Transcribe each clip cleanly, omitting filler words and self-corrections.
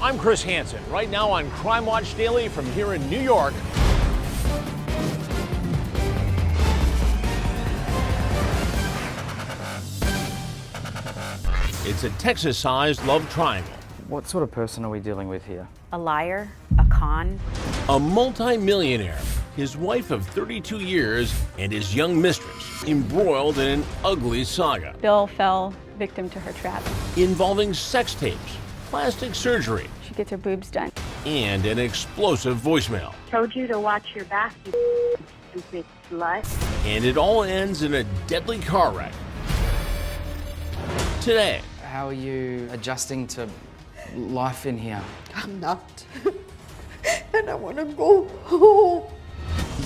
I'm Chris Hansen, right now on Crime Watch Daily from here in New York. It's a Texas-sized love triangle. What sort of person are we dealing with here? A liar, a con. A multi-millionaire, his wife of 32 years, and his young mistress, embroiled in an ugly saga Bill fell victim to her trap. involving sex tapes, plastic surgery, She gets her boobs done. and an explosive voicemail. Told you to watch your back, you stupid slut. And it all ends in a deadly car wreck. Today, How are you adjusting to life in here? I'm not. And I want to go home.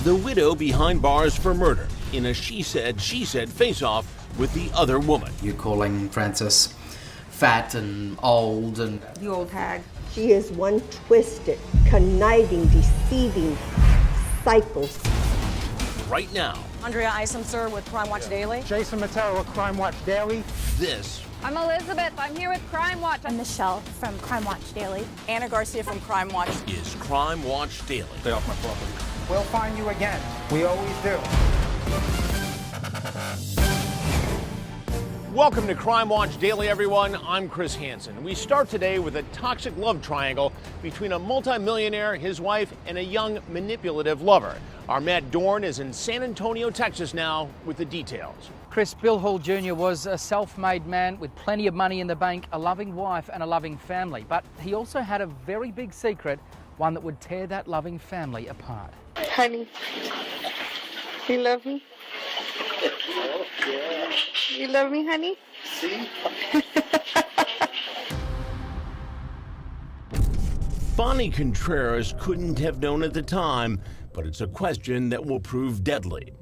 the widow behind bars for murder in a she said face-off with the other woman. You're calling Frances fat and old and... You old hag. She is one twisted, conniving, deceiving psycho. Right now, Andrea Isom, sir, with Crime Watch Daily. Jason Matero with Crime Watch Daily. this I'm Elizabeth. I'm here with Crime Watch. I'm Michelle from Crime Watch Daily. Anna Garcia from Crime Watch. is Crime Watch Daily. Stay off my property. We'll find you again. We always do. Welcome to Crime Watch Daily, everyone. I'm Chris Hansen. We start today with a toxic love triangle between a multimillionaire, his wife, and a young manipulative lover. Our Matt Dorn is in San Antonio, Texas now with the details. Chris, Bill Hall Jr. was a self-made man with plenty of money in the bank, a loving wife and a loving family. But he also had a very big secret, one that would tear that loving family apart. Honey, you love me? You love me, honey? Bonnie Contreras couldn't have known at the time, but it's a question that will prove deadly.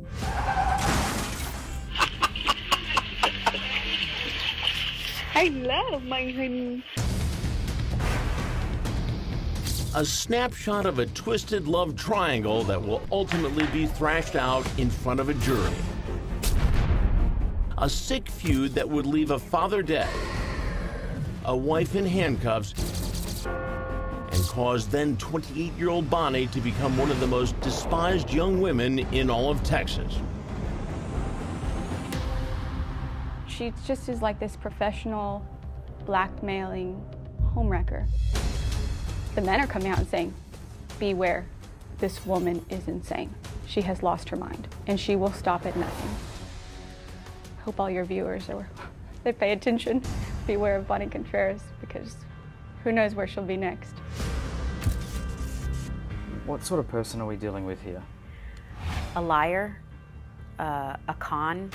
I love my honey. A snapshot of a twisted love triangle that will ultimately be thrashed out in front of a jury. A sick feud that would leave a father dead, a wife in handcuffs, and cause then 28-year-old Bonnie to become one of the most despised young women in all of Texas. She just is like this professional, blackmailing homewrecker. The men are coming out and saying, beware, this woman is insane. She has lost her mind, and she will stop at nothing. I hope all your viewers they pay attention. Beware of Bonnie Contreras, because who knows where she'll be next. What sort of person are we dealing with here? A liar, a con,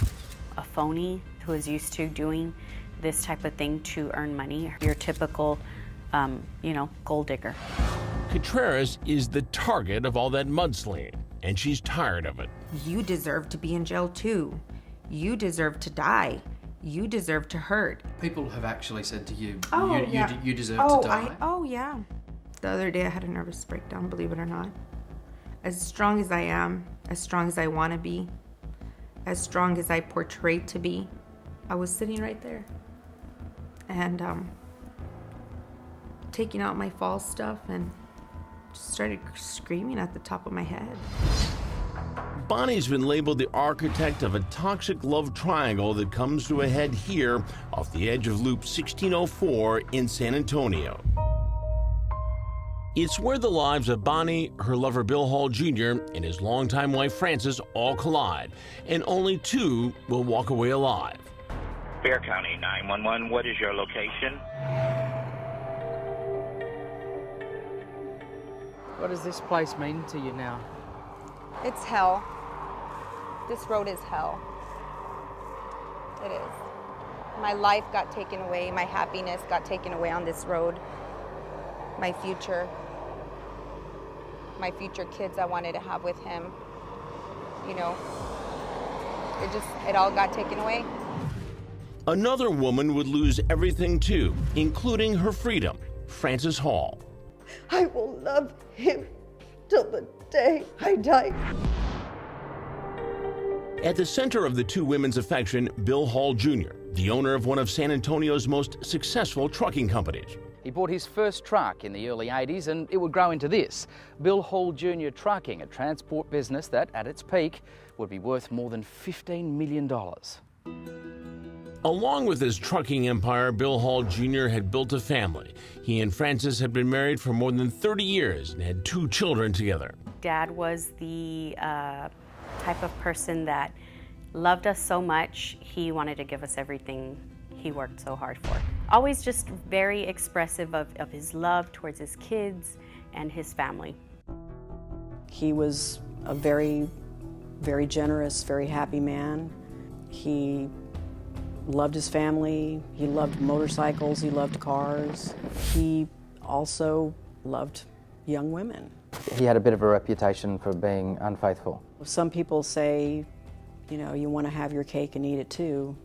a phony who is used to doing this type of thing to earn money. Your typical, gold digger. Contreras is the target of all that mudslinging, and she's tired of it. You deserve to be in jail too. You deserve to die. You deserve to hurt. People have actually said to you, yeah. you deserve to die. Yeah. The other day I had a nervous breakdown, believe it or not. As strong as I am, as strong as I want to be, as strong as I portrayed to be, I was sitting right there. And taking out my false stuff and just started screaming at the top of my head. Bonnie's been labeled the architect of a toxic love triangle that comes to a head here off the edge of Loop 1604 in San Antonio. It's where the lives of Bonnie, her lover Bill Hall Jr., and his longtime wife Frances all collide, and only two will walk away alive. Bear County 911, what is your location? What does this place mean to you now? It's hell. This road is hell. It is. My life got taken away. My happiness got taken away on this road. My future kids I wanted to have with him. It all got taken away. Another woman would lose everything too, including her freedom, Frances Hall. I will love him till the day I die. At the center of the two women's affection, Bill Hall Jr., the owner of one of San Antonio's most successful trucking companies. He bought his first truck in the early 80s and it would grow into this, Bill Hall Jr. Trucking, a transport business that, at its peak, would be worth more than $15 million. Along with his trucking empire, Bill Hall Jr. had built a family. He and Frances had been married for more than 30 years and had 2 children together. Dad was the type of person that loved us so much, he wanted to give us everything he worked so hard for. Always just very expressive of his love towards his kids and his family. He was a very, very generous, very happy man. He loved his family, he loved motorcycles, he loved cars. He also loved young women. He had a bit of a reputation for being unfaithful. Some people say, you know, you want to have your cake and eat it too.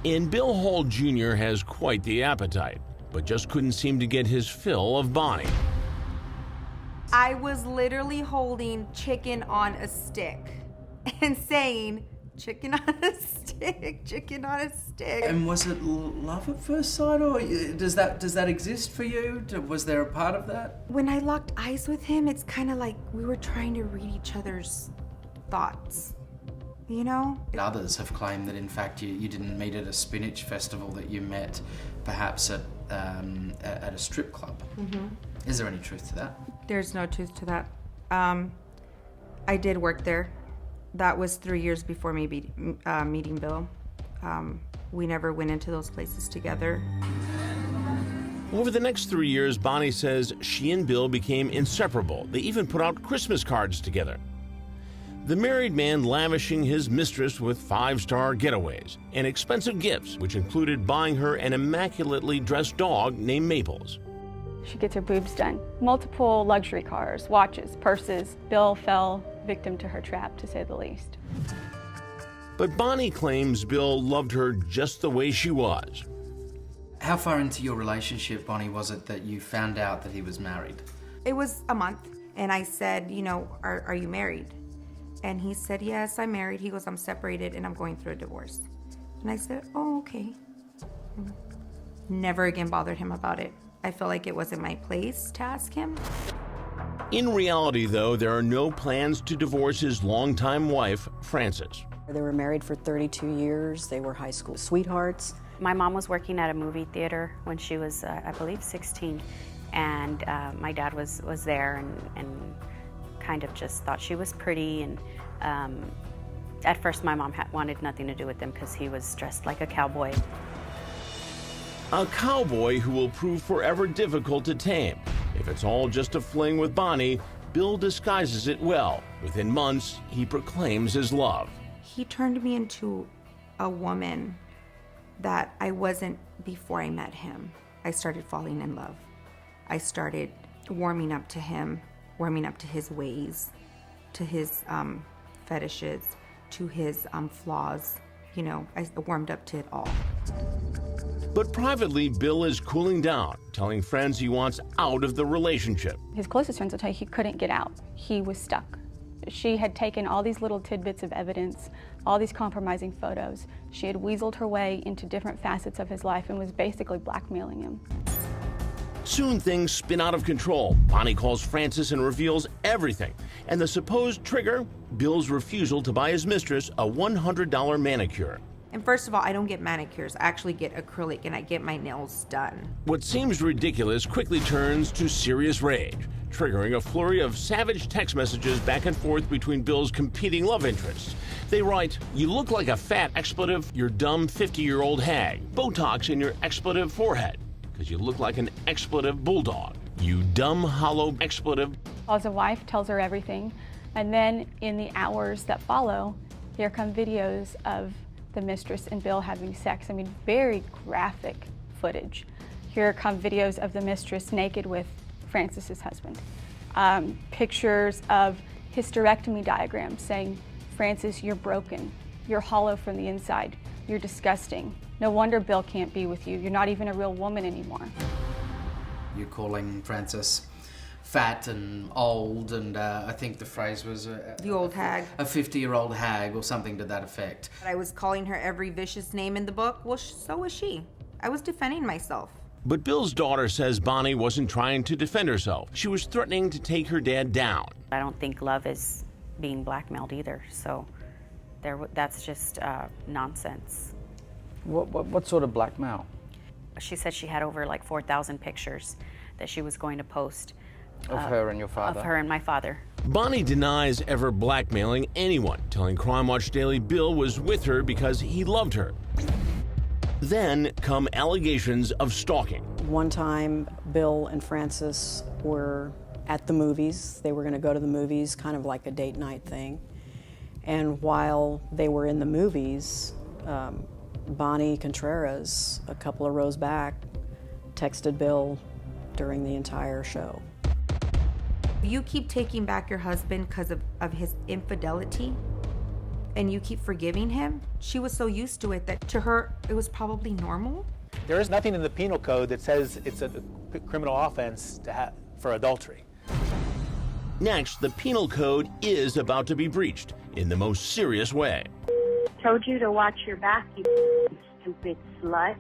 And Bill Hall Jr. has quite the appetite, but just couldn't seem to get his fill of Bonnie. I was literally holding chicken on a stick and saying, chicken on a stick, chicken on a stick. And was it love at first sight, or does that exist for you? Was there a part of that? When I locked eyes with him, it's kind of like we were trying to read each other's thoughts, you know? Others have claimed that in fact you didn't meet at a spinach festival, that you met perhaps at a strip club. Mm-hmm. Is there any truth to that? There's no truth to that. I did work there. That was 3 years before me meeting Bill. We never went into those places together. Over the next 3 years, Bonnie says she and Bill became inseparable. They even put out Christmas cards together. The married man lavishing his mistress with 5-star getaways and expensive gifts, which included buying her an immaculately dressed dog named Maples. She gets her boobs done. Multiple luxury cars, watches, purses. Bill fell victim to her trap, to say the least. But Bonnie claims Bill loved her just the way she was. How far into your relationship, Bonnie, was it that you found out that he was married? It was a month, and I said, you know, are you married? And he said, yes, I'm married. He goes, I'm separated and I'm going through a divorce. And I said, oh, okay. Never again bothered him about it. I felt like it wasn't my place to ask him. In reality, though, there are no plans to divorce his longtime wife, Frances. They were married for 32 years. They were high school sweethearts. My mom was working at a movie theater when she was, I believe, 16, and my dad was there and kind of just thought she was pretty. And at first, my mom wanted nothing to do with him because he was dressed like a cowboy. A cowboy who will prove forever difficult to tame. If it's all just a fling with Bonnie, Bill disguises it well. Within months, he proclaims his love. He turned me into a woman that I wasn't before I met him. I started falling in love. I started warming up to him, warming up to his ways, to his fetishes, to his flaws. You know, I warmed up to it all. But privately, Bill is cooling down, telling friends he wants out of the relationship. His closest friends will tell you he couldn't get out. He was stuck. She had taken all these little tidbits of evidence, all these compromising photos. She had weaseled her way into different facets of his life and was basically blackmailing him. Soon things spin out of control. Bonnie calls Frances and reveals everything. And the supposed trigger, Bill's refusal to buy his mistress a $100 manicure. And first of all, I don't get manicures. I actually get acrylic and I get my nails done. What seems ridiculous quickly turns to serious rage, triggering a flurry of savage text messages back and forth between Bill's competing love interests. They write, "You look like a fat expletive, you're dumb 50-year-old hag. Botox in your expletive forehead, because you look like an expletive bulldog. You dumb, hollow expletive." As a wife, tells her everything. And then in the hours that follow, here come videos of the mistress and Bill having sex. I mean, very graphic footage. Here come videos of the mistress naked with Frances's husband. Pictures of hysterectomy diagrams saying, Frances, you're broken. You're hollow from the inside. You're disgusting. No wonder Bill can't be with you. You're not even a real woman anymore. You're calling Frances fat and old, and I think the phrase was the old hag. A 50-year-old hag or something to that effect. I was calling her every vicious name in the book. Well, so was she. I was defending myself. But Bill's daughter says Bonnie wasn't trying to defend herself. She was threatening to take her dad down. I don't think love is being blackmailed either, so that's just nonsense. What sort of blackmail? She said she had over like 4,000 pictures that she was going to post. Of her and your father? Of her and my father. Bonnie denies ever blackmailing anyone, telling Crime Watch Daily Bill was with her because he loved her. Then come allegations of stalking. One time, Bill and Francis were at the movies. They were going to go to the movies, kind of like a date night thing. And while they were in the movies, Bonnie Contreras, a couple of rows back, texted Bill during the entire show. You keep taking back your husband because of his infidelity, and you keep forgiving him. She was so used to it that to her, it was probably normal. There is nothing in the penal code that says it's a criminal offense for adultery. Next, the penal code is about to be breached in the most serious way. Told you to watch your back, you stupid slut.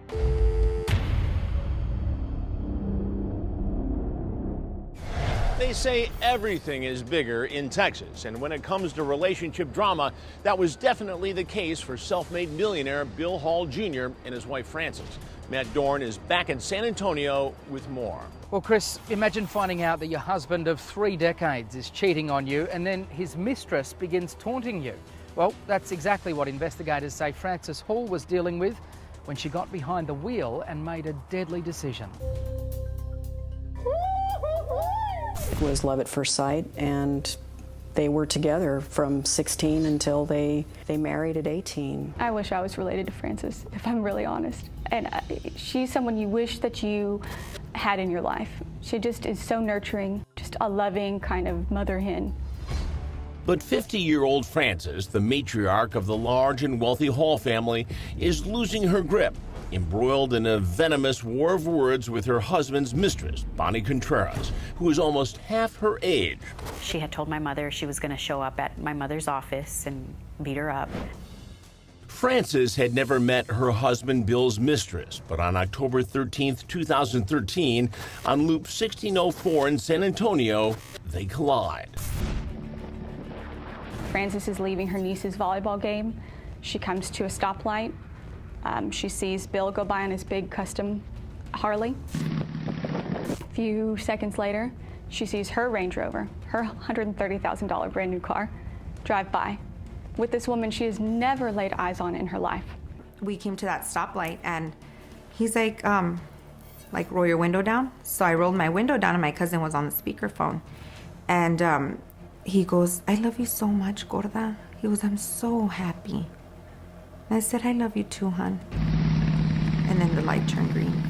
They say everything is bigger in Texas, and when it comes to relationship drama, that was definitely the case for self-made millionaire Bill Hall Jr. and his wife Frances. Matt Dorn is back in San Antonio with more. Well, Chris, imagine finding out that your husband of 3 decades is cheating on you and then his mistress begins taunting you. Well, that's exactly what investigators say Frances Hall was dealing with when she got behind the wheel and made a deadly decision. It was love at first sight, and they were together from 16 until they married at 18. I wish I was related to Frances, if I'm really honest. And she's someone you wish that you had in your life. She just is so nurturing, just a loving kind of mother hen. But 50-year-old Frances, the matriarch of the large and wealthy Hall family, is losing her grip, embroiled in a venomous war of words with her husband's mistress, Bonnie Contreras, who is almost half her age. She had told my mother she was going to show up at my mother's office and beat her up. Frances had never met her husband Bill's mistress, but on October 13th, 2013, on Loop 1604 in San Antonio, they collide. Frances is leaving her niece's volleyball game. She comes to a stoplight. She sees Bill go by on his big custom Harley. A few seconds later, she sees her Range Rover, her $130,000 brand new car, drive by with this woman she has never laid eyes on in her life. We came to that stoplight and he's like, roll your window down. So I rolled my window down and my cousin was on the speakerphone. And he goes, I love you so much, Gorda. He goes, I'm so happy. And I said, I love you too, hon. And then the light turned green.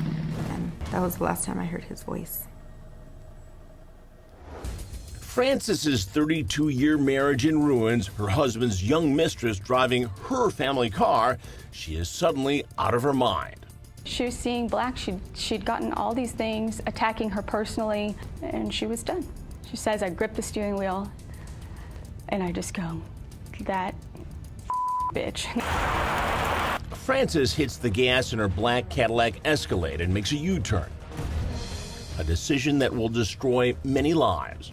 And that was the last time I heard his voice. Frances's 32-year marriage in ruins, her husband's young mistress driving her family car, she is suddenly out of her mind. She was seeing black. She'd gotten all these things attacking her personally, and she was done. She says, I gripped the steering wheel, and I just go, that bitch. Frances hits the gas in her black Cadillac Escalade and makes a U-turn. A decision that will destroy many lives.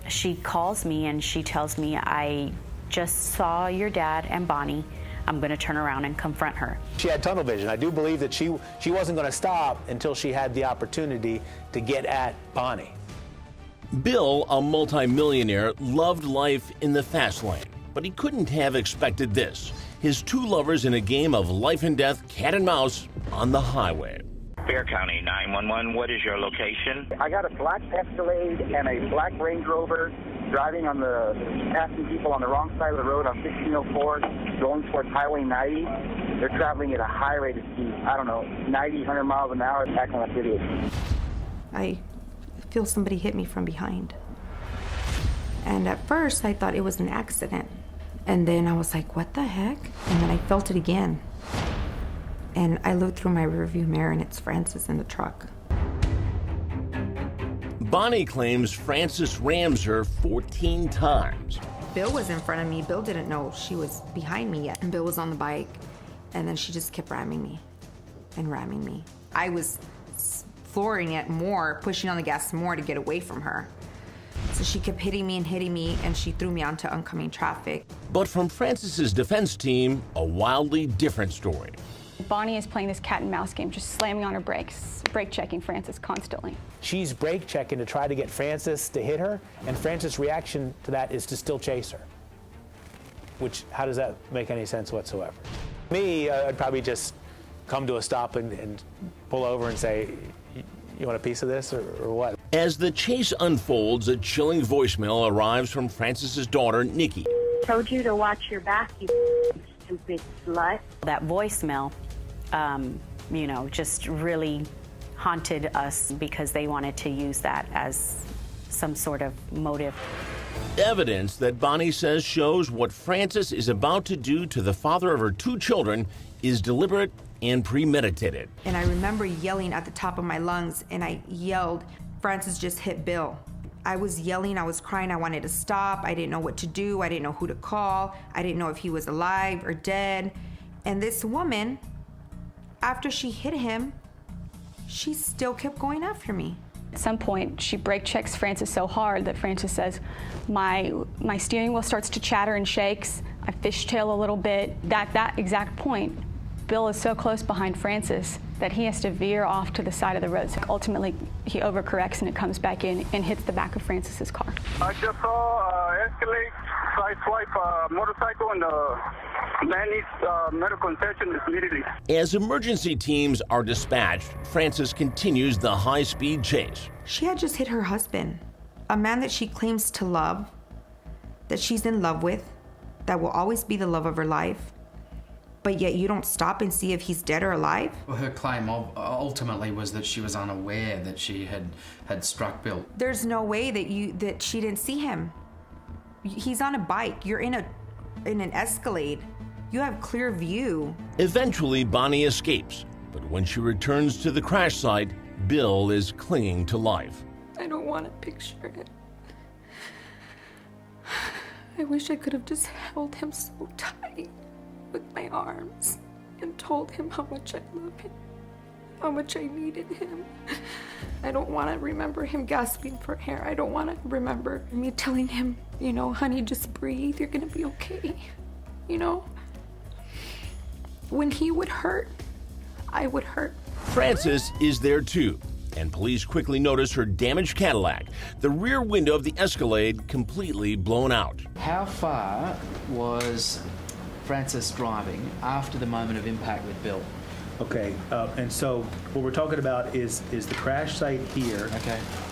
She calls me and she tells me, I just saw your dad and Bonnie. I'm going to turn around and confront her. She had tunnel vision. I do believe that she wasn't going to stop until she had the opportunity to get at Bonnie. Bill, a multimillionaire, loved life in the fast lane, but he couldn't have expected this. His two lovers in a game of life and death cat and mouse on the highway. Fair County 911, what is your location? I got a black Escalade and a black Range Rover driving passing people on the wrong side of the road on 1604, going towards Highway 90. They're traveling at a high rate of speed. I don't know, 90, 100 miles an hour, acting like idiots. I feel somebody hit me from behind. And at first, I thought it was an accident. And then I was like, what the heck? And then I felt it again. And I looked through my rearview mirror, and it's Frances in the truck. Bonnie claims Frances rams her 14 times. Bill was in front of me. Bill didn't know she was behind me yet. And Bill was on the bike, and then she just kept ramming me and ramming me. I was flooring it more, pushing on the gas more to get away from her. So she kept hitting me, and she threw me onto oncoming traffic. But from Frances's defense team, a wildly different story. Bonnie is playing this cat and mouse game, just slamming on her brakes, brake checking Frances constantly. She's brake checking to try to get Frances to hit her, and Frances' reaction to that is to still chase her. Which, how does that make any sense whatsoever? Me, I'd probably just come to a stop and pull over and say, you want a piece of this or what? As the chase unfolds, a chilling voicemail arrives from Frances's daughter, Nikki. Told you to watch your back, you stupid slut. That voicemail, you know, just really haunted us because they wanted to use that as some sort of motive. Evidence that Bonnie says shows what Frances is about to do to the father of her 2 children is deliberate and premeditated. And I remember yelling at the top of my lungs, and I yelled, Frances just hit Bill. I was yelling, I was crying, I wanted to stop. I didn't know what to do. I didn't know who to call. I didn't know if he was alive or dead. And this woman, after she hit him, she still kept going after me. At some point, she brake checks Frances so hard that Frances says, my steering wheel starts to chatter and shakes. I fishtail a little bit. At that exact point, Bill is so close behind Frances that he has to veer off to the side of the road. So ultimately, he overcorrects and it comes back in and hits the back of Frances's car. I just saw Escalade sideswipe a motorcycle, and the man needs medical attention immediately. As emergency teams are dispatched, Frances continues the high-speed chase. She had just hit her husband, a man that she claims to love, that she's in love with, that will always be the love of her life. But yet you don't stop and see if he's dead or alive? Well, her claim ultimately was that she was unaware that she had struck Bill. There's no way that she didn't see him. He's on a bike. You're in an Escalade. You have clear view. Eventually, Bonnie escapes, but when she returns to the crash site, Bill is clinging to life. I don't want to picture it. I wish I could have just held him so tight with my arms and told him how much I love him, how much I needed him. I don't want to remember him gasping for air. I don't want to remember me telling him, you know, honey, just breathe, you're gonna be okay, you know? When he would hurt, I would hurt. Frances is there too, and police quickly notice her damaged Cadillac, the rear window of the Escalade completely blown out. How far was Frances driving after the moment of impact with Bill? Okay, and so what we're talking about is the crash site here.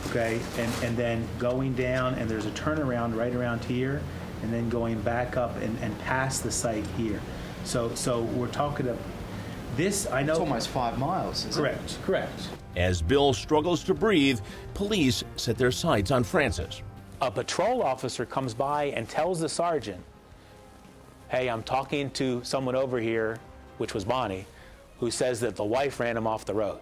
Okay, and then going down, and there's a turnaround right around here, and then going back up and past the site here. So we're talking about this. I know it's almost 5 miles. Correct. Correct. As Bill struggles to breathe, police set their sights on Frances. A patrol officer comes by and tells the sergeant, hey, I'm talking to someone over here, which was Bonnie, who says that the wife ran him off the road.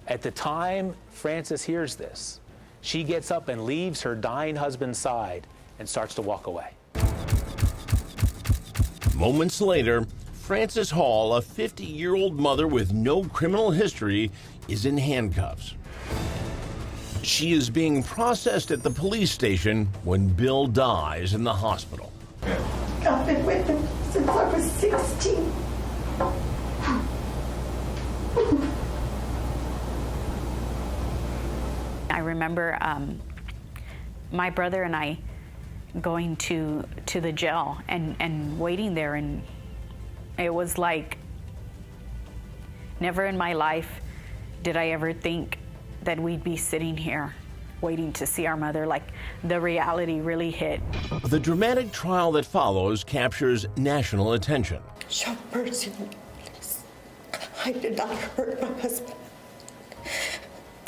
At the time Frances hears this, she gets up and leaves her dying husband's side and starts to walk away. Moments later, Frances Hall, a 50-year-old mother with no criminal history, is in handcuffs. She is being processed at the police station when Bill dies in the hospital. I've been with him since I was 16. I remember my brother and I going to the jail and waiting there, and it was like never in my life did I ever think that we'd be sitting here waiting to see our mother. Like, the reality really hit. The dramatic trial that follows captures national attention. Show mercy on me, please. I did not hurt my husband.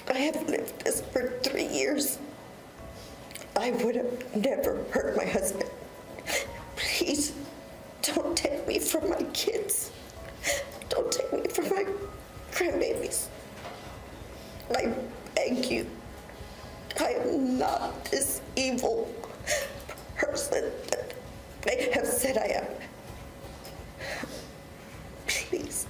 I have lived this for 3 years. I would have never hurt my husband. Please, don't take me from my kids. Don't take me from my grandbabies. I beg you. I am not this evil person that they have said I am. Please.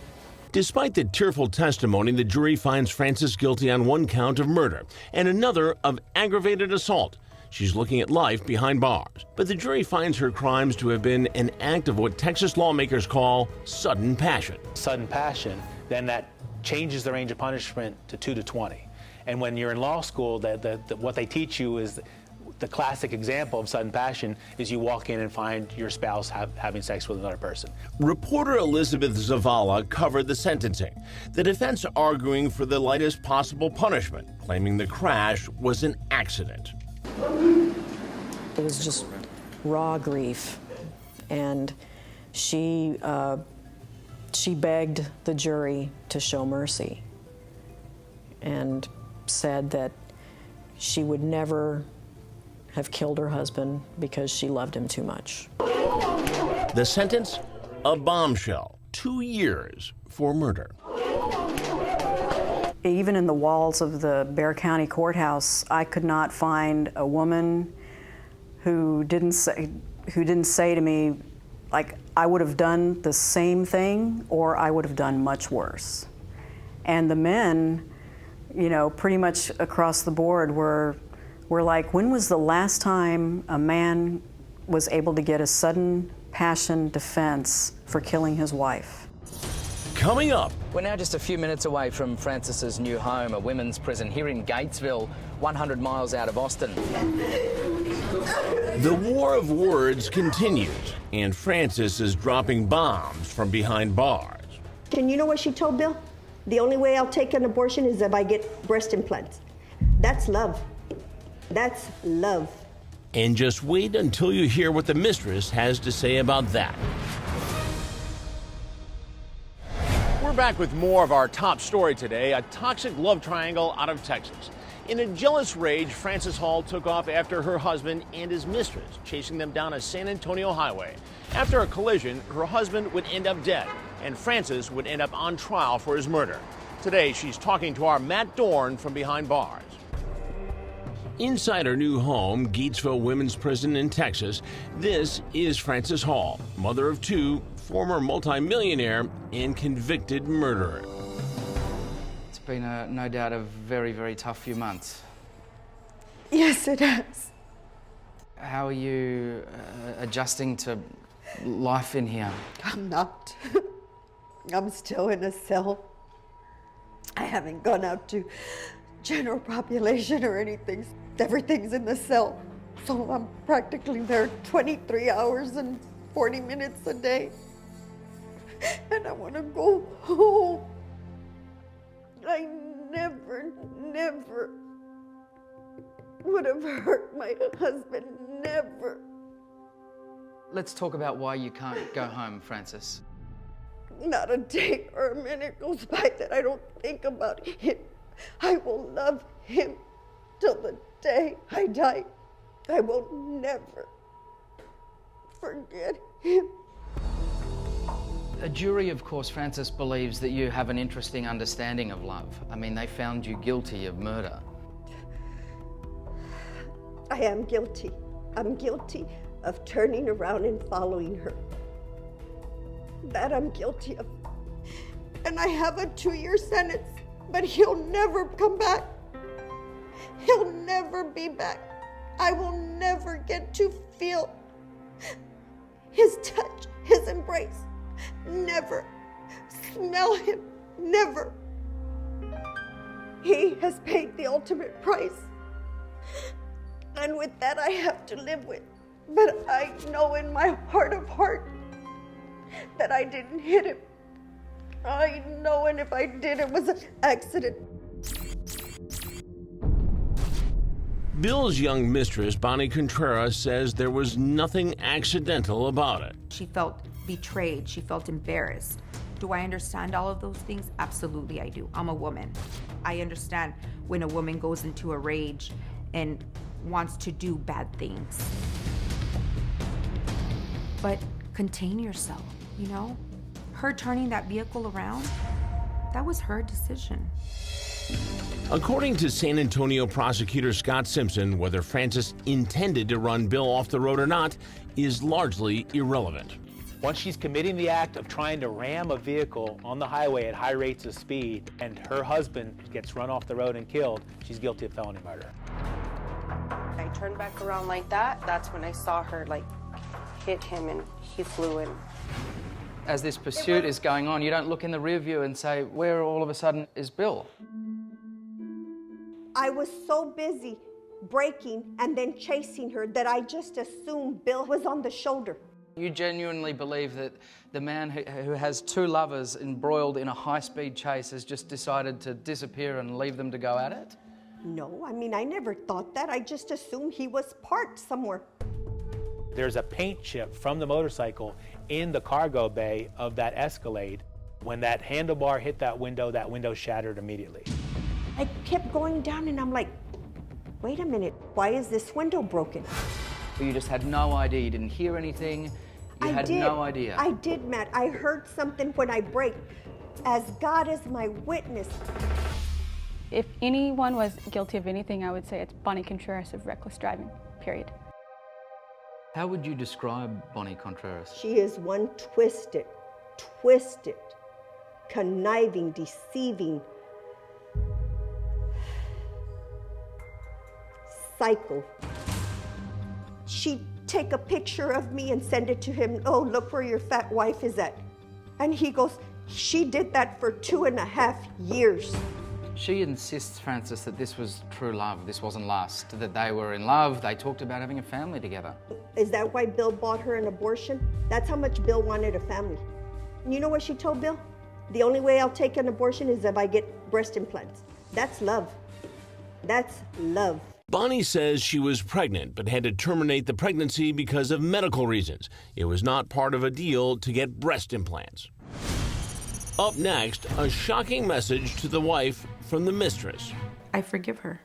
Despite the tearful testimony, the jury finds Frances guilty on one count of murder and another of aggravated assault. She's looking at life behind bars. But the jury finds her crimes to have been an act of what Texas lawmakers call sudden passion. Sudden passion, then that changes the range of punishment to 2 to 20. And when you're in law school, what they teach you is the classic example of sudden passion is you walk in and find your spouse having sex with another person. Reporter Elizabeth Zavala covered the sentencing, the defense arguing for the lightest possible punishment, claiming the crash was an accident. It was just raw grief, and she begged the jury to show mercy and said that she would never have killed her husband because she loved him too much. The sentence? A bombshell. 2 years for murder. Even in the walls of the Bexar County Courthouse, I could not find a woman who didn't say to me, like, I would have done the same thing or I would have done much worse. And the men, you know, pretty much across the board were like, when was the last time a man was able to get a sudden passion defense for killing his wife? Coming up. We're now just a few minutes away from Frances's new home, a women's prison here in Gatesville, 100 miles out of Austin. The war of words continues, and Frances is dropping bombs from behind bars. And you know what she told Bill? The only way I'll take an abortion is if I get breast implants. That's love. That's love. And just wait until you hear what the mistress has to say about that. We're back with more of our top story today, a toxic love triangle out of Texas. In a jealous rage, Frances Hall took off after her husband and his mistress, chasing them down a San Antonio highway. After a collision, her husband would end up dead, and Frances would end up on trial for his murder. Today, she's talking to our Matt Dorn from behind bars. Inside her new home, Gatesville Women's Prison in Texas, this is Frances Hall, mother of 2, former multimillionaire and convicted murderer. It's been no doubt a very, very tough few months. Yes, it has. How are you adjusting to life in here? I'm not. I'm still in a cell. I haven't gone out to general population or anything. Everything's in the cell. So I'm practically there 23 hours and 40 minutes a day. And I want to go home. I never would have hurt my husband, never. Let's talk about why you can't go home, Frances. Not a day or a minute goes by that I don't think about him. I will love him till the day I die. I will never forget him. A jury, of course, Frances, believes that you have an interesting understanding of love. I mean, they found you guilty of murder. I am guilty. I'm guilty of turning around and following her. That I'm guilty of. And I have a 2-year sentence, but he'll never come back. He'll never be back. I will never get to feel his touch, his embrace. Never smell him. Never. He has paid the ultimate price. And with that, I have to live with. But I know in my heart of heart that I didn't hit him. I know, and if I did, it was an accident. Bill's young mistress, Bonnie Contreras, says there was nothing accidental about it. She felt betrayed. She felt embarrassed. Do I understand all of those things? Absolutely, I do. I'm a woman. I understand when a woman goes into a rage and wants to do bad things. But contain yourself, you know? Her turning that vehicle around, that was her decision. According to San Antonio prosecutor Scott Simpson, whether Frances intended to run Bill off the road or not is largely irrelevant. Once she's committing the act of trying to ram a vehicle on the highway at high rates of speed and her husband gets run off the road and killed, she's guilty of felony murder. I turned back around like that. That's when I saw her like hit him and he flew in. As this pursuit is going on, you don't look in the rear view and say, where all of a sudden is Bill? I was so busy braking and then chasing her that I just assumed Bill was on the shoulder. You genuinely believe that the man who has two lovers embroiled in a high-speed chase has just decided to disappear and leave them to go at it? No, I mean, I never thought that. I just assumed he was parked somewhere. There's a paint chip from the motorcycle in the cargo bay of that Escalade. When that handlebar hit that window shattered immediately. I kept going down and I'm like, wait a minute, why is this window broken? You just had no idea, you didn't hear anything, you had no idea. I did, Matt. I heard something when I braked. As God is my witness. If anyone was guilty of anything, I would say it's Bonnie Contreras of reckless driving, period. How would you describe Bonnie Contreras? She is one twisted, conniving, deceiving, psycho. She'd take a picture of me and send it to him. Oh, look where your fat wife is at. And he goes, she did that for 2.5 years. She insists, Francis, that this was true love, this wasn't lust, that they were in love, they talked about having a family together. Is that why Bill bought her an abortion? That's how much Bill wanted a family. And you know what she told Bill? The only way I'll take an abortion is if I get breast implants. That's love. That's love. Bonnie says she was pregnant but had to terminate the pregnancy because of medical reasons. It was not part of a deal to get breast implants. Up next, a shocking message to the wife from the mistress. I forgive her.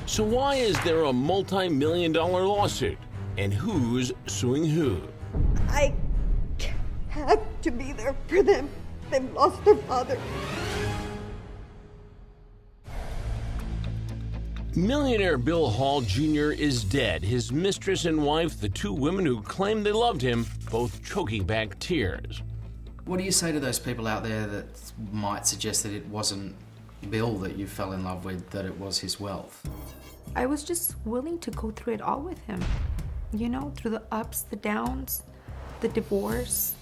So why is there a multi-million-dollar lawsuit? And who's suing who? I have to be there for them. They've lost their father. Millionaire Bill Hall Jr. is dead. His mistress and wife, the two women who claimed they loved him, both choking back tears. What do you say to those people out there that might suggest that it wasn't Bill that you fell in love with, that it was his wealth? I was just willing to go through it all with him. You know, through the ups, the downs, the divorce.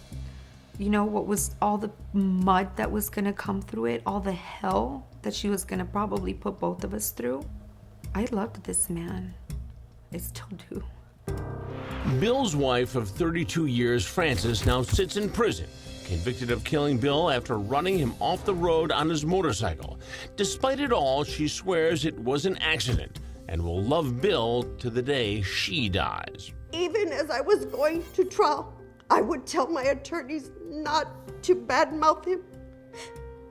You know, what was all the mud that was gonna come through it, all the hell that she was gonna probably put both of us through. I loved this man. I still do. Bill's wife of 32 years, Frances, now sits in prison, convicted of killing Bill after running him off the road on his motorcycle. Despite it all, she swears it was an accident and will love Bill to the day she dies. Even as I was going to trial, I would tell my attorneys not to badmouth him,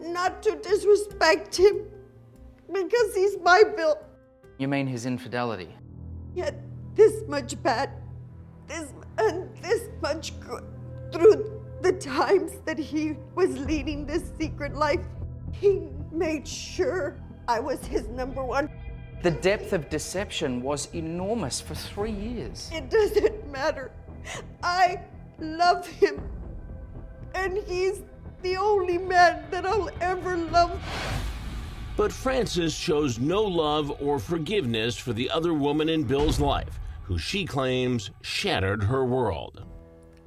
not to disrespect him, because he's my Bill. You mean his infidelity? He had this much bad, this much good through the times that he was leading this secret life. He made sure I was his number one. The depth of deception was enormous for 3 years. It doesn't matter. I love him, and he's the only man that I'll ever love. But Frances shows no love or forgiveness for the other woman in Bill's life, who she claims shattered her world.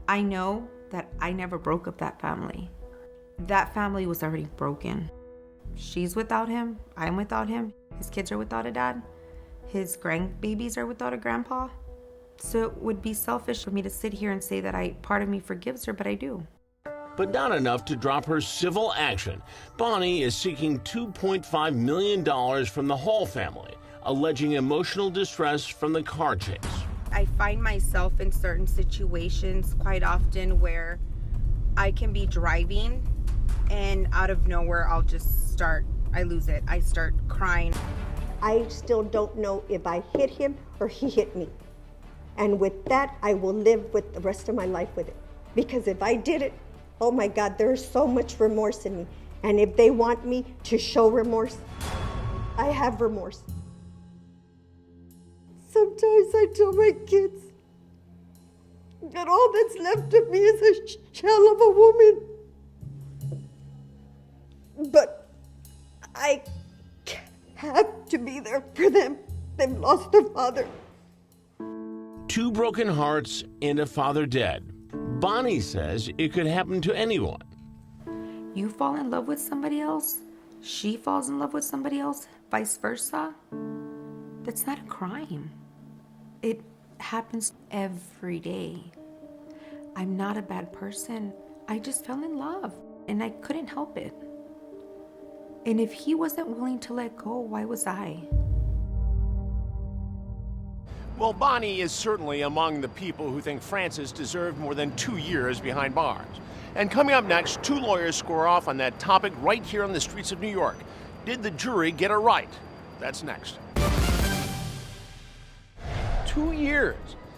I know that I never broke up that family. That family was already broken. She's without him, I'm without him, his kids are without a dad, his grandbabies are without a grandpa. So it would be selfish for me to sit here and say that part of me forgives her, but I do. But not enough to drop her civil action. Bonnie is seeking $2.5 million from the Hall family, alleging emotional distress from the car chase. I find myself in certain situations quite often where I can be driving and out of nowhere I lose it. I start crying. I still don't know if I hit him or he hit me. And with that, I will live with the rest of my life with it. Because if I did it, oh my God, there's so much remorse in me. And if they want me to show remorse, I have remorse. Sometimes I tell my kids, And all that's left of me is a shell of a woman. But I have to be there for them. They've lost their father. Two broken hearts and a father dead. Bonnie says it could happen to anyone. You fall in love with somebody else, she falls in love with somebody else, vice versa. That's not a crime. It happens every day. I'm not a bad person. I just fell in love and I couldn't help it. And if he wasn't willing to let go, why was I? Well, Bonnie is certainly among the people who think Francis deserved more than 2 years behind bars. And coming up next, two lawyers square off on that topic right here on the streets of New York. Did the jury get it right? That's next. 2 years.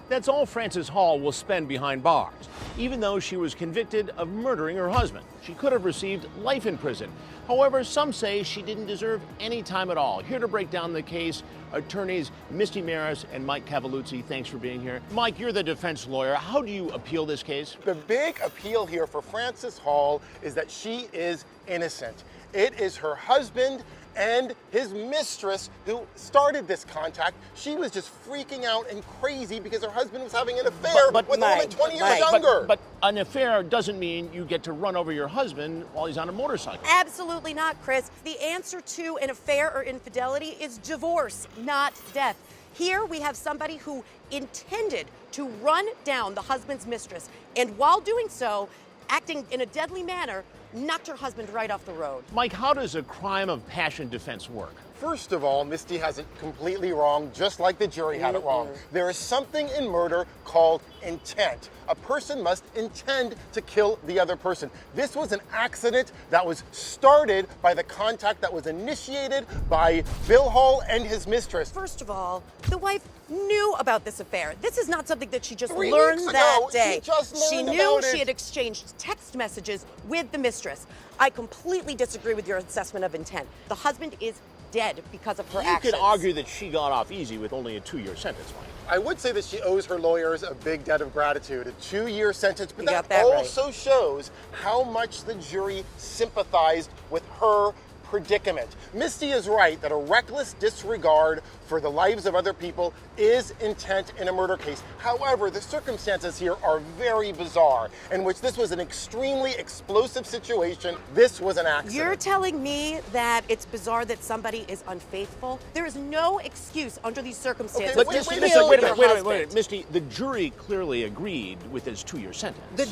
That's all Frances Hall will spend behind bars, even though she was convicted of murdering her husband. She could have received life in prison. However, some say she didn't deserve any time at all. Here to break down the case, attorneys Misty Maris and Mike Cavalluzzi. Thanks for being here. Mike, you're the defense lawyer. How do you appeal this case? The big appeal here for Frances Hall is that she is innocent. It is her husband and his mistress who started this contact. She was just freaking out and crazy because her husband was having an affair with a woman 20 years younger. But an affair doesn't mean you get to run over your husband while he's on a motorcycle. Absolutely not, Chris. The answer to an affair or infidelity is divorce, not death. Here we have somebody who intended to run down the husband's mistress, and while doing so, acting in a deadly manner, knocked her husband right off the road. Mike, how does a crime of passion defense work? First of all, Misty has it completely wrong, just like the jury had it wrong. There is something in murder called intent. A person must intend to kill the other person. This was an accident that was started by the contact that was initiated by Bill Hall and his mistress. First of all, the wife knew about this affair. This is not something that she just 3 learned weeks that ago, day. she just learned knew about she it. had exchanged text messages with the mistress. I completely disagree with your assessment of intent. The husband is dead because of her actions. You could argue that she got off easy with only a 2-year sentence, Mike. I would say that she owes her lawyers a big debt of gratitude, a 2-year sentence, but that that also shows how much the jury sympathized with her predicament. Misty is right that a reckless disregard for the lives of other people is intent in a murder case. However, the circumstances here are very bizarre, in which this was an extremely explosive situation. This was an accident. You're telling me that it's bizarre that somebody is unfaithful? There is no excuse under these circumstances. But to wait kill a your minute, husband. Misty, the jury clearly agreed with his 2-year sentence. The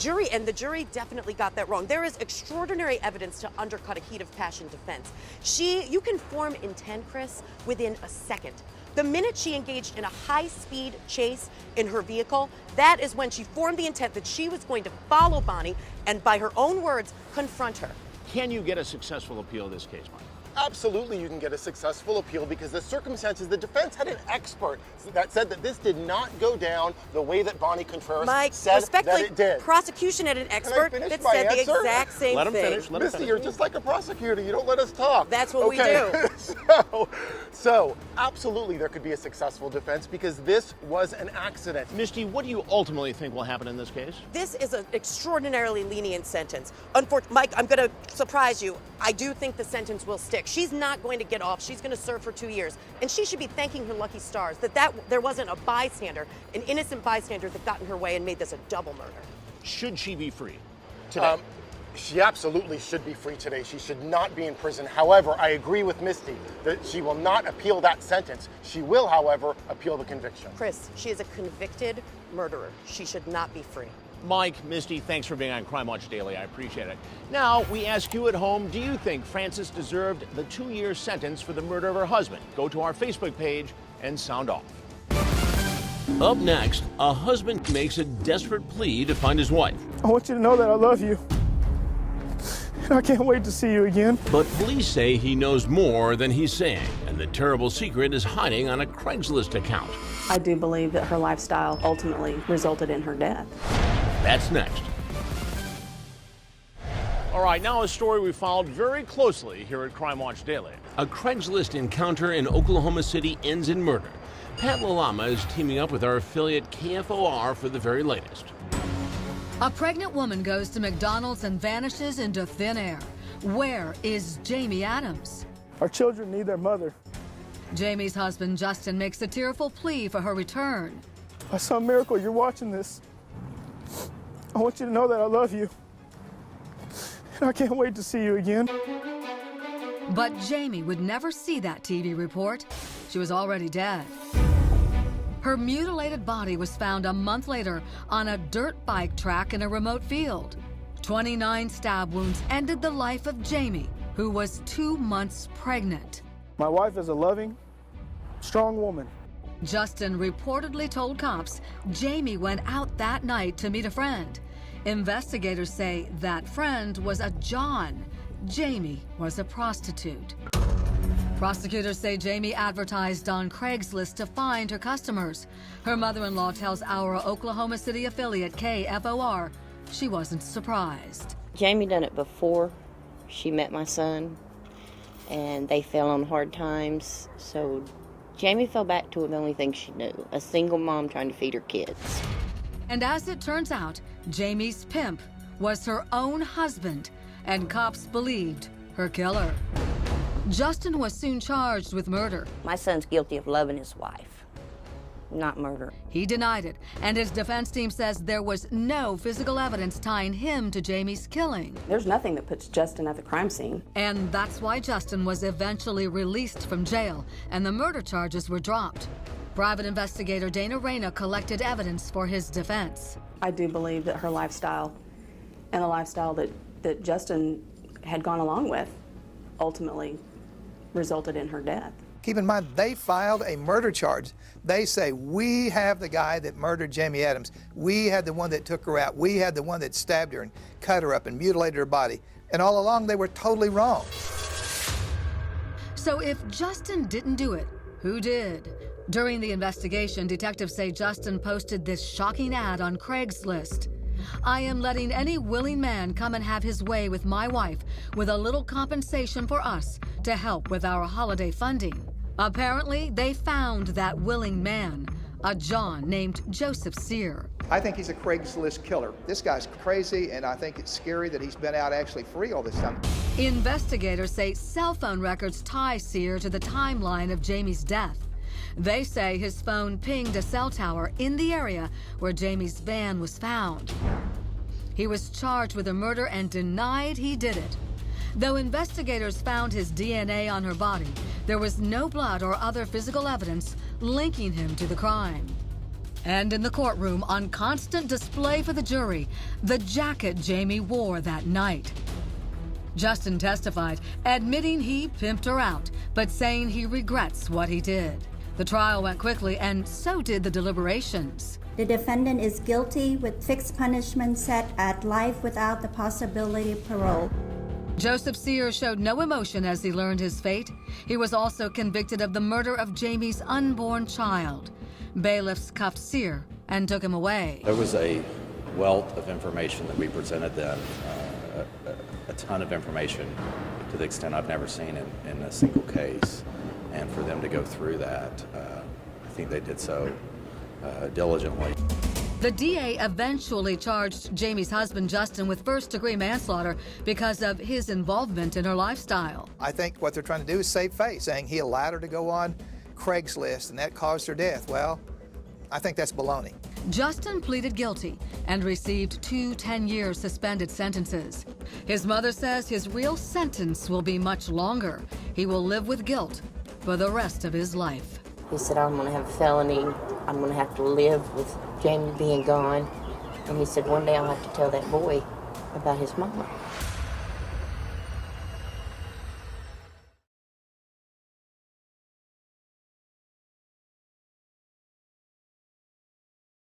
jury definitely got that wrong. There is extraordinary evidence to undercut a heat of passion defense. You can form intent, Chris, within a second. The minute she engaged in a high-speed chase in her vehicle, that is when she formed the intent that she was going to follow Bonnie and, by her own words, confront her. Can you get a successful appeal of this case, Mike? Absolutely, you can get a successful appeal because the circumstances, the defense had an expert that said that this did not go down the way that Bonnie Contreras said that it did. Prosecution had an expert that said the exact same thing. Let him finish. Misty, you're just like a prosecutor. You don't let us talk. That's what we do. So, absolutely, there could be a successful defense because this was an accident. Misty, what do you ultimately think will happen in this case? This is an extraordinarily lenient sentence. Unfortunately, Mike, I'm going to surprise you. I do think the sentence will stick. She's not going to get off. She's going to serve for 2 years. And she should be thanking her lucky stars that there wasn't a bystander, an innocent bystander that got in her way and made this a double murder. Should she be free today? She absolutely should be free today. She should not be in prison. However, I agree with Misty that she will not appeal that sentence. She will, however, appeal the conviction. Chris, she is a convicted murderer. She should not be free. Mike, Misty, thanks for being on Crime Watch Daily. I appreciate it. Now, we ask you at home, do you think Frances deserved the 2-year sentence for the murder of her husband? Go to our Facebook page and sound off. Up next, a husband makes a desperate plea to find his wife. I want you to know that I love you. And I can't wait to see you again. But police say he knows more than he's saying, and the terrible secret is hiding on a Craigslist account. I do believe that her lifestyle ultimately resulted in her death. That's next. All right, now a story we followed very closely here at Crime Watch Daily. A Craigslist encounter in Oklahoma City ends in murder. Pat Lalama is teaming up with our affiliate KFOR for the very latest. A pregnant woman goes to McDonald's and vanishes into thin air. Where is Jaymie Adams? Our children need their mother. Jamie's husband, Justin, makes a tearful plea for her return. By some miracle, you're watching this. I want you to know that I love you. And I can't wait to see you again. But Jaymie would never see that TV report. She was already dead. Her mutilated body was found a month later on a dirt bike track in a remote field. 29 stab wounds ended the life of Jaymie, who was 2 months pregnant. My wife is a loving, strong woman. Justin reportedly told cops Jaymie went out that night to meet a friend. Investigators say that friend was a John. Jaymie was a prostitute. Prosecutors say Jaymie advertised on Craigslist to find her customers. Her mother-in-law tells our Oklahoma City affiliate KFOR she wasn't surprised. Jaymie done it before she met my son, and they fell on hard times. So Jaymie fell back to the only thing she knew, a single mom trying to feed her kids. And as it turns out, Jaymie's pimp was her own husband, and cops believed her killer. Justin was soon charged with murder. My son's guilty of loving his wife, not murder. He denied it, and his defense team says there was no physical evidence tying him to Jaymie's killing. There's nothing that puts Justin at the crime scene. And that's why Justin was eventually released from jail, and the murder charges were dropped. Private investigator Dana Reyna collected evidence for his defense. I do believe that her lifestyle and the lifestyle that Justin had gone along with ultimately resulted in her death. Keep in mind, they filed a murder charge. They say, we have the guy that murdered Jaymie Adams. We had the one that took her out. We had the one that stabbed her and cut her up and mutilated her body. And all along, they were totally wrong. So if Justin didn't do it, who did? During the investigation, detectives say Justin posted this shocking ad on Craigslist. I am letting any willing man come and have his way with my wife with a little compensation for us to help with our holiday funding. Apparently, they found that willing man, a John named Joseph Sear. I think he's a Craigslist killer. This guy's crazy, and I think it's scary that he's been out actually free all this time. Investigators say cell phone records tie Sear to the timeline of Jaymie's death. They say his phone pinged a cell tower in the area where Jaymie's van was found. He was charged with a murder and denied he did it. Though investigators found his DNA on her body, there was no blood or other physical evidence linking him to the crime. And in the courtroom, on constant display for the jury, the jacket Jaymie wore that night. Justin testified, admitting he pimped her out, but saying he regrets what he did. The trial went quickly, and so did the deliberations. The defendant is guilty with fixed punishment set at life without the possibility of parole. Joseph Sear showed no emotion as he learned his fate. He was also convicted of the murder of Jaymie's unborn child. Bailiffs cuffed Sear and took him away. There was a wealth of information that we presented them, a ton of information to the extent I've never seen in a single case. And for them to go through that, I think they did so diligently. The DA eventually charged Jaymie's husband, Justin, with first-degree manslaughter because of his involvement in her lifestyle. I think what they're trying to do is save face, saying he allowed her to go on Craigslist and that caused her death. Well, I think that's baloney. Justin pleaded guilty and received 2 10-year suspended sentences. His mother says his real sentence will be much longer. He will live with guilt for the rest of his life. He said, I'm going to have a felony. I'm going to have to live with Jaymie being gone. And he said, one day I'll have to tell that boy about his mama.